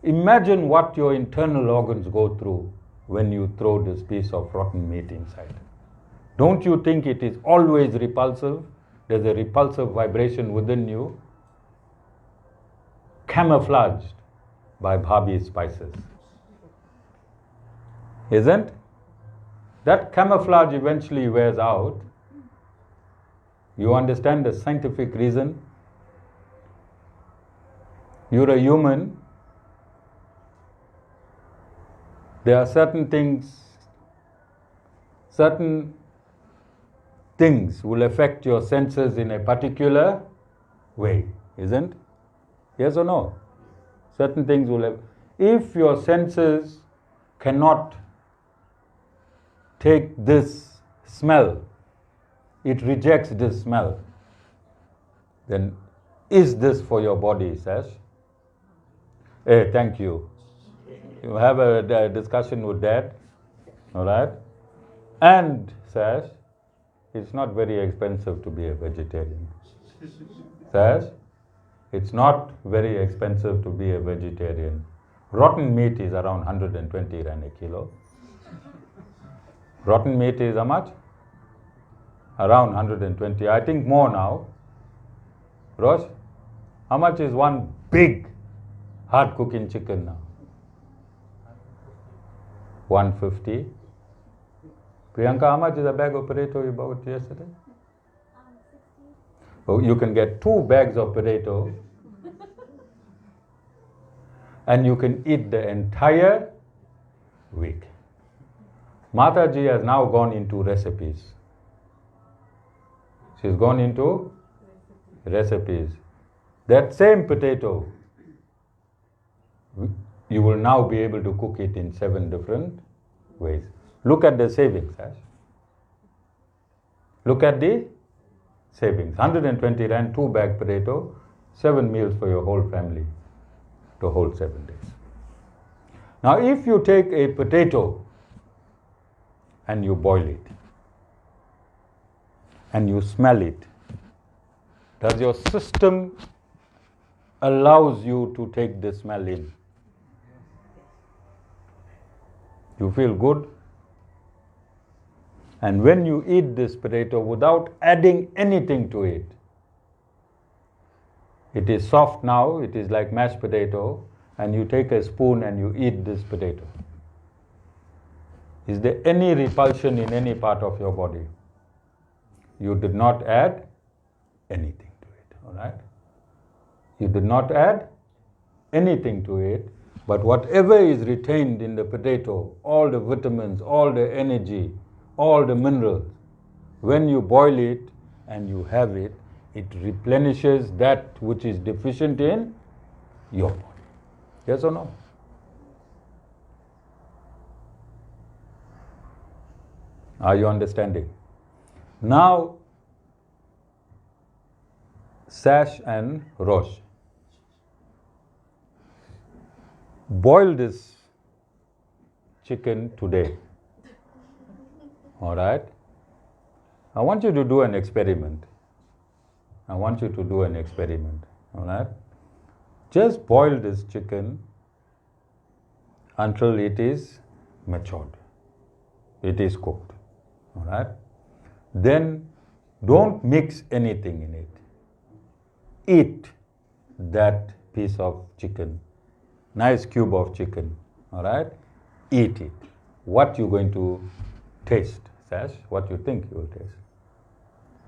Imagine what your internal organs go through when you throw this piece of rotten meat inside. Don't you think it is always repulsive? There's a repulsive vibration within you, camouflaged by Bhabhi's spices. Isn't? That camouflage eventually wears out. You understand the scientific reason? You're a human. There are certain things will affect your senses in a particular way, isn't? Yes or no? Certain things will have. If your senses cannot take this smell, it rejects this smell, then is this for your body, Sash? Hey, thank you. You have a discussion with Dad, all right? And, Sash, it's not very expensive to be a vegetarian. Sash, it's not very expensive to be a vegetarian. Rotten meat is around 120 rand a kilo. Rotten meat is how much? Around 120. I think more now. Rosh, how much is one big hard cooking chicken now? 150. Priyanka, how much is a bag of potato you bought yesterday? 60. Oh, you can get 2 bags of potato and you can eat the entire week. Mataji has now gone into recipes. She's gone into recipes. That same potato, you will now be able to cook it in 7 different ways. Look at the savings, Ash. Look at the savings. 120 rand, 2 bag potato, 7 meals for your whole family to hold 7 days. Now if you take a potato and you boil it and you smell it, does your system allows you to take the smell in? You feel good? And when you eat this potato without adding anything to it, it is soft now, it is like mashed potato, and you take a spoon and you eat this potato. Is there any repulsion in any part of your body? You did not add anything to it, all right? You did not add anything to it, but whatever is retained in the potato, all the vitamins, all the energy, all the minerals, when you boil it and you have it, it replenishes that which is deficient in your body. Yes or no? Are you understanding? Now, Sash and Rosh, boil this chicken today. All right? I want you to do an experiment. I want you to do an experiment. All right? Just boil this chicken until it is matured. It is cooked. All right? Then don't mix anything in it. Eat that piece of chicken. Nice cube of chicken. All right? Eat it. What you going to taste, Sash? What you think you will taste?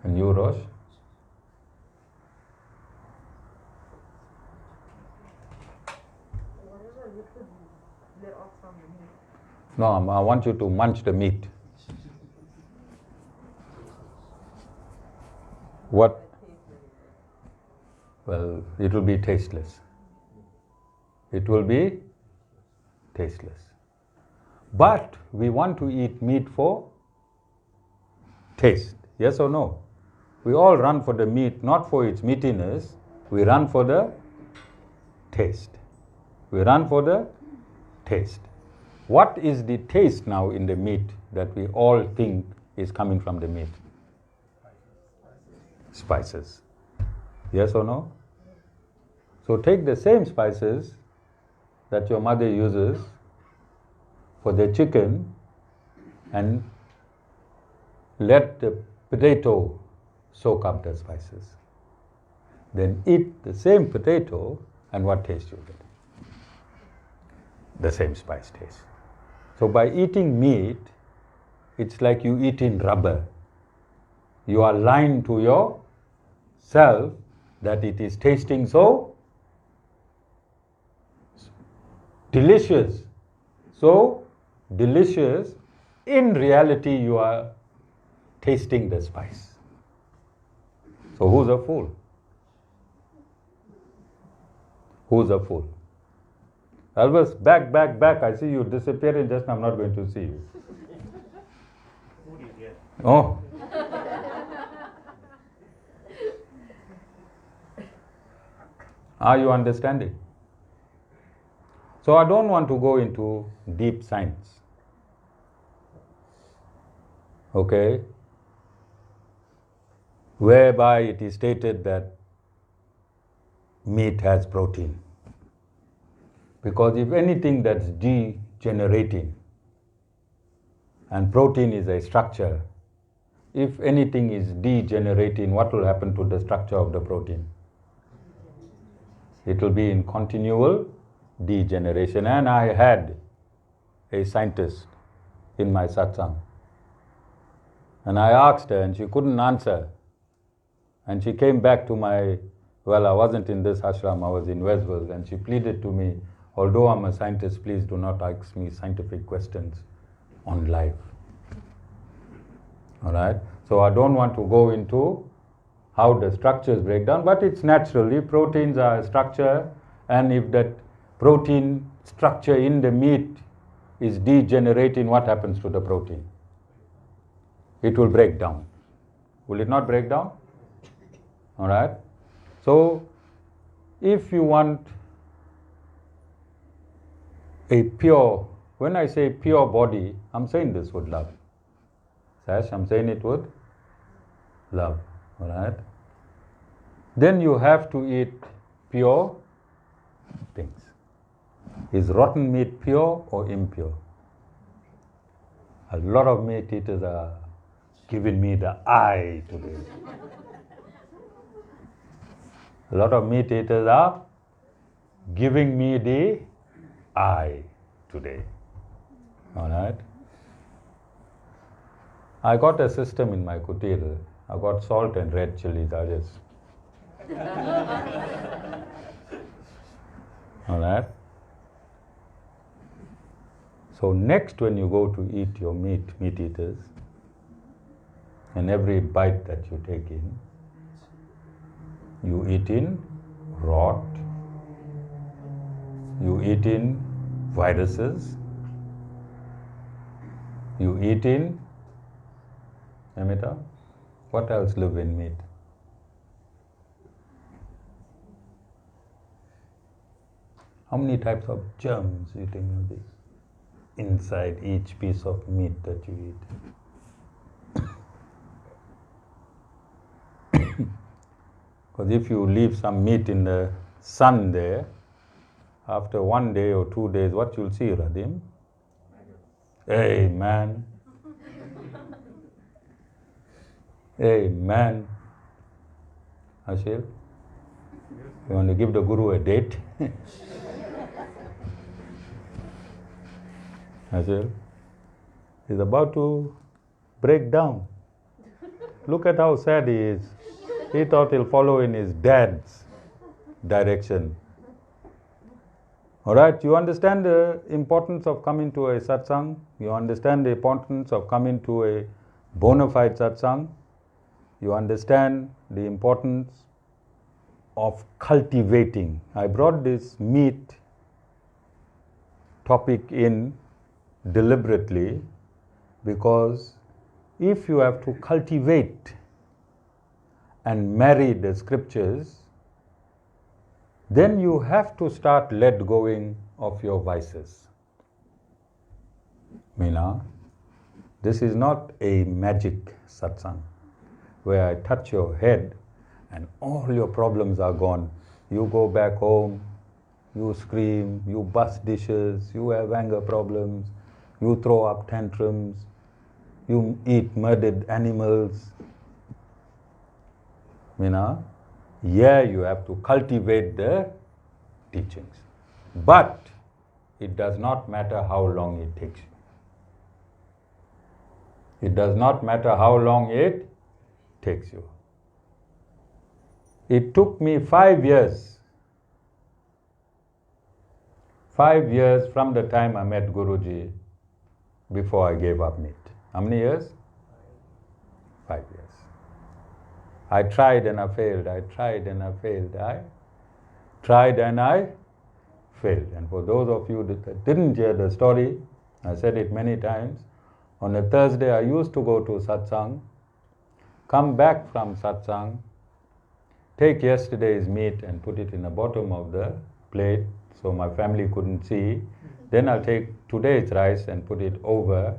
And you, Rosh? Whatever you could let off from the meat. No, I want you to munch the meat. What? Well, it will be tasteless. It will be tasteless. But we want to eat meat for taste. Yes or no? We all run for the meat, not for its meatiness. We run for the taste. We run for the taste. What is the taste now in the meat that we all think is coming from the meat? Spices. Yes or no? So take the same spices that your mother uses for the chicken and let the potato soak up the spices. Then eat the same potato and what taste you get? The same spice taste. So by eating meat, it's like you eating rubber. You are lying to yourself that it is tasting so delicious. So delicious, in reality you are tasting the spice. So who's a fool? Who's a fool? Elvis, back. I see you disappearing just now. I'm not going to see you. Oh. Are you understanding? So I don't want to go into deep science. Okay? Whereby it is stated that meat has protein. Because if anything that's degenerating, and protein is a structure, if anything is degenerating, what will happen to the structure of the protein? It will be in continual degeneration. And I had a scientist in my satsang. And I asked her and she couldn't answer. And she came back to I wasn't in this ashram, I was in Westville, and she pleaded to me, although I'm a scientist, please do not ask me scientific questions on life. All right? So I don't want to go into how the structures break down, but it's naturally, proteins are a structure, and if that protein structure in the meat is degenerating, what happens to the protein? It will break down. Will it not break down? All right? So, if you want a pure, when I say pure body, I'm saying this with love. Sash, I'm saying it with love. All right? Then you have to eat pure things. Is rotten meat pure or impure? A lot of meat eaters are giving me the eye today. A lot of meat eaters are giving me the eye today. All right? I got a system in my kutir. I got salt and red chilies. I just. All right? So next when you go to eat your meat eaters, and every bite that you take in, you eat in rot, you eat in viruses, you eat in Amita, what else live in meat? How many types of germs you think will be inside each piece of meat that you eat? Because if you leave some meat in the sun there, after 1 day or 2 days, what you'll see, Radim? Hey, man. Hey, man. Ashil, you want to give the Guru a date? Ashil, he's about to break down. Look at how sad he is. He thought he'll follow in his dad's direction. All right, you understand the importance of coming to a satsang? You understand the importance of coming to a bona fide satsang? You understand the importance of cultivating. I brought this meat topic in deliberately because if you have to cultivate and marry the scriptures, then you have to start let going of your vices. Meena, this is not a magic satsang where I touch your head and all your problems are gone. You go back home, you scream, you bust dishes, you have anger problems, you throw up tantrums, you eat murdered animals. Meena, yeah, you have to cultivate the teachings. But it does not matter how long it takes you. It does not matter how long it takes you. It took me 5 years. 5 years from the time I met Guruji before I gave up meat. How many years? 5 years. I tried and I failed. I tried and I failed. I tried and I failed. And for those of you that didn't hear the story, I said it many times. On a Thursday, I used to go to satsang, come back from satsang, take yesterday's meat and put it in the bottom of the plate so my family couldn't see. Then I'll take today's rice and put it over,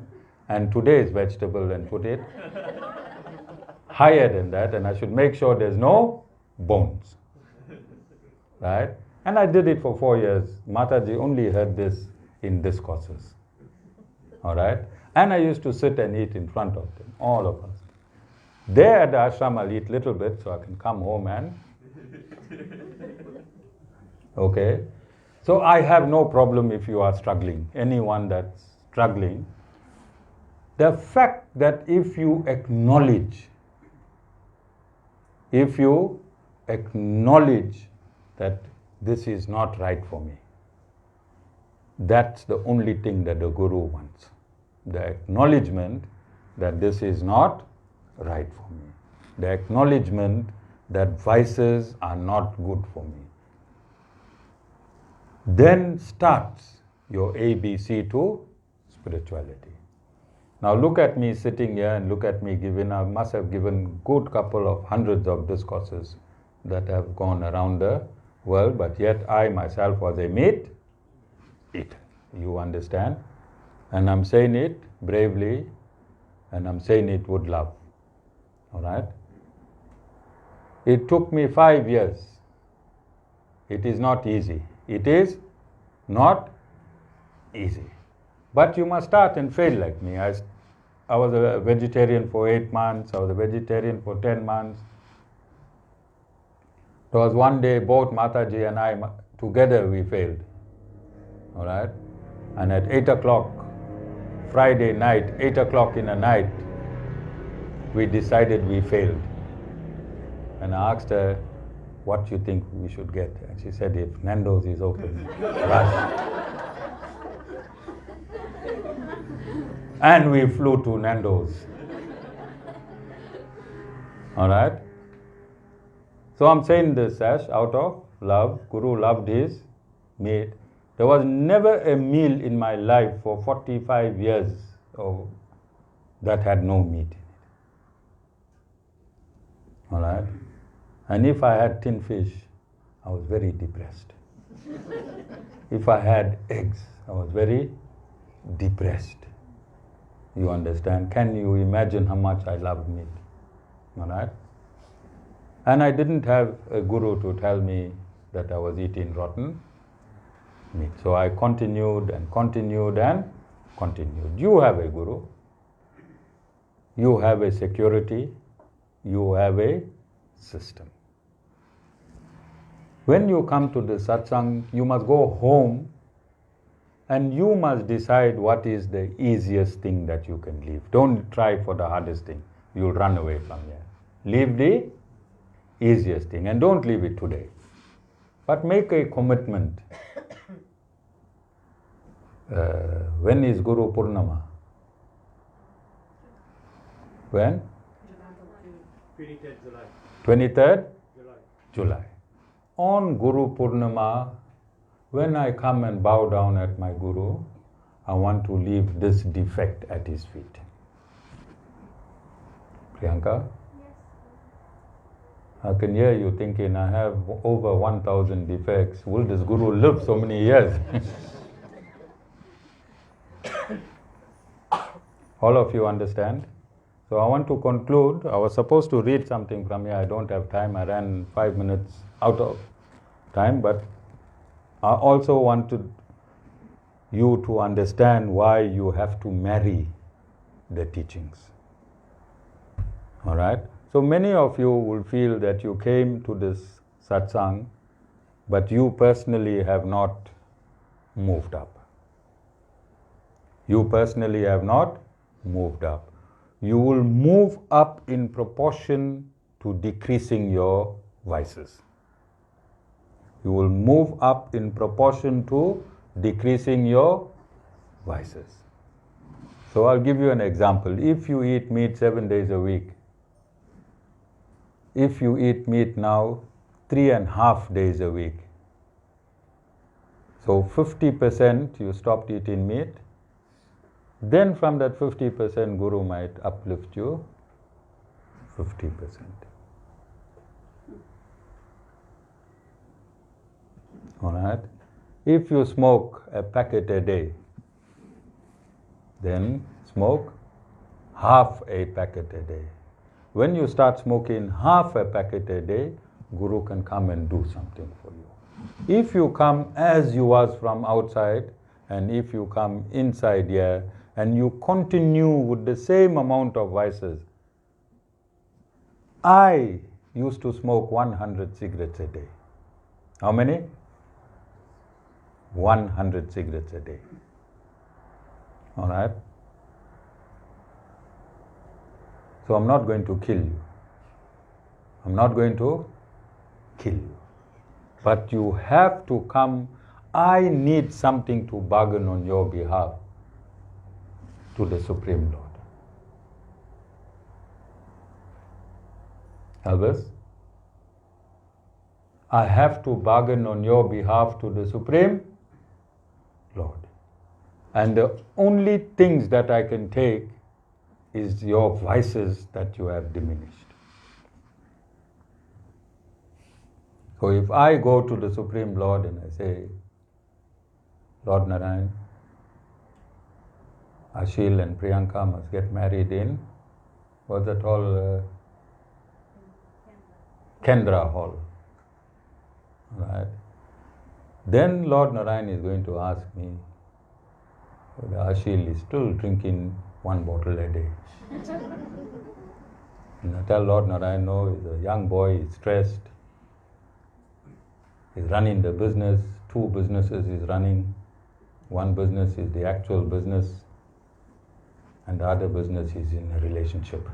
and today's vegetable and put it higher than that, and I should make sure there's no bones. Right? And I did it for 4 years. Mataji only heard this in discourses. All right? And I used to sit and eat in front of them, all of us. There at the ashram, I'll eat little bit so I can come home and... Okay? So I have no problem if you are struggling. Anyone that's struggling. The fact that if you acknowledge that this is not right for me, that's the only thing that the Guru wants. The acknowledgement that this is not right for me. The acknowledgement that vices are not good for me. Then starts your ABC to spirituality. Now look at me sitting here and look at me giving, I must have given good couple of hundreds of discourses that have gone around the world, but yet I myself was a meat eater. You understand? And I'm saying it bravely, and I'm saying it with love. All right? It took me 5 years. It is not easy. It is not easy. But you must start and fail like me. I was a vegetarian for 8 months. I was a vegetarian for 10 months. There was one day both Mataji and I together we failed. All right? And at 8 o'clock, Friday night, 8 o'clock in the night, we decided we failed. And I asked her, what do you think we should get? And she said, if Nando's is open, rush. And we flew to Nando's. All right? So I'm saying this as out of love. Guru loved his meat. There was never a meal in my life for 45 years that had no meat in it. All right? And if I had tin fish, I was very depressed. If I had eggs, I was very depressed. You understand? Can you imagine how much I loved meat? All right? And I didn't have a guru to tell me that I was eating rotten meat. So I continued and continued and continued. You have a guru. You have a security. You have a system. When you come to the satsang, you must go home and you must decide what is the easiest thing that you can leave. Don't try for the hardest thing. You'll run away from here. Leave the easiest thing and don't leave it today. But make a commitment. When is Guru Purnama? When? 23rd July. 23rd July. On Guru Purnama, when I come and bow down at my Guru, I want to leave this defect at his feet. Priyanka? Yes. I can hear you thinking, I have over 1,000 defects. Will this Guru live so many years? All of you understand? So I want to conclude. I was supposed to read something from here. I don't have time. I ran 5 minutes out of time. But I also wanted you to understand why you have to marry the teachings. All right? So many of you will feel that you came to this satsang, but you personally have not moved up. You personally have not moved up. You will move up in proportion to decreasing your vices. You will move up in proportion to decreasing your vices. So I'll give you an example. If you eat meat 7 days a week, if you eat meat now 3.5 days a week, so 50% you stopped eating meat, then from that 50% Guru might uplift you 50%. All right? If you smoke a packet a day, then smoke half a packet a day. When you start smoking half a packet a day, Guru can come and do something for you. If you come as you was from outside, and if you come inside here, and you continue with the same amount of vices. I used to smoke 100 cigarettes a day. How many? 100 cigarettes a day. All right? So I'm not going to kill you. I'm not going to kill you. But you have to come. I need something to bargain on your behalf to the Supreme Lord. Elvis, I have to bargain on your behalf to the Supreme Lord. And the only things that I can take is your vices that you have diminished. So if I go to the Supreme Lord and I say, Lord Narayan, Ashil and Priyanka must get married in, what's that hall? Kendra Hall. Right? Then Lord Narayan is going to ask me, whether Ashil is still drinking 1 bottle a day. And I tell Lord Narayan, no, he's a young boy, he's stressed. He's running the business, 2 businesses he's running. 1 business is the actual business, and the other business is in a relationship.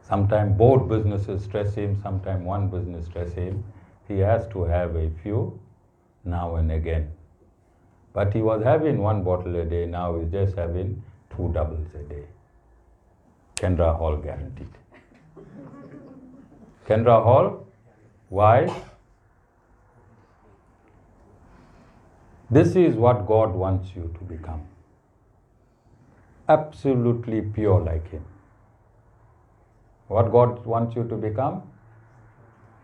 Sometimes both businesses stress him, sometimes 1 business stress him. He has to have a few now and again. But he was having 1 bottle a day, now he's just having 2 doubles a day. Kendra Hall guaranteed. Kendra Hall, why? This is what God wants you to become. Absolutely pure like Him. What God wants you to become?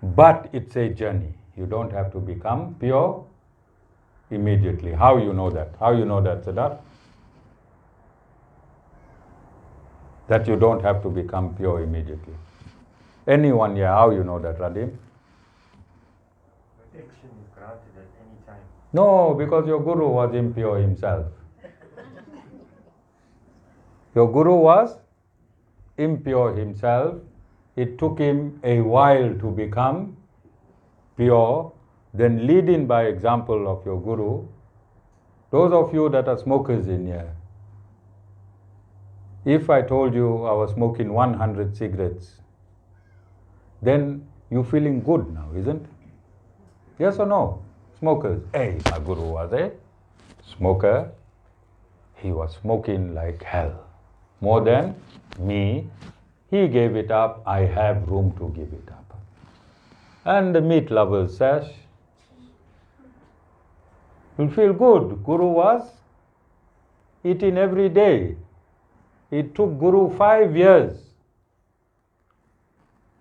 But it's a journey. You don't have to become pure immediately. How you know that? How you know that, Siddharth? That you don't have to become pure immediately. Anyone here, how you know that, Radim? Protection is granted at any time. No, because your Guru was impure himself. Your Guru was impure himself. It took him a while to become pure. Then leading by example of your Guru, those of you that are smokers in here, if I told you I was smoking 100 cigarettes, then you're feeling good now, isn't it? Yes or no? Smokers. Hey, my Guru was a smoker. He was smoking like hell. More than me. He gave it up. I have room to give it up. And the meat lovers says, you'll feel good. Guru was eating every day. It took Guru 5 years.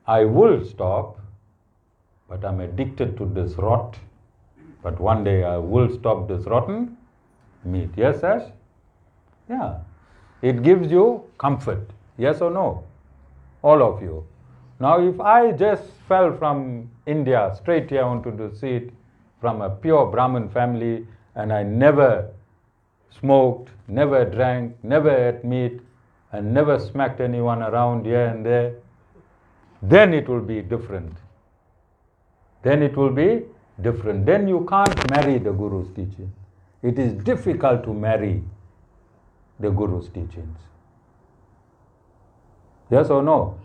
I will stop, but I'm addicted to this rot. But one day I will stop this rotten meat. Yes, Ash? Yeah. It gives you comfort. Yes or no? All of you. Now if I just fell from India straight here onto the seat from a pure Brahmin family and I never smoked, never drank, never ate meat and never smacked anyone around here and there, then it will be different. Then it will be different. Then you can't marry the Guru's teaching. It is difficult to marry the Guru's teachings. Yes or no?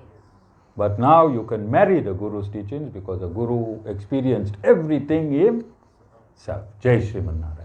But now you can marry the Guru's teachings because the Guru experienced everything himself. Jai Sriman Narayan.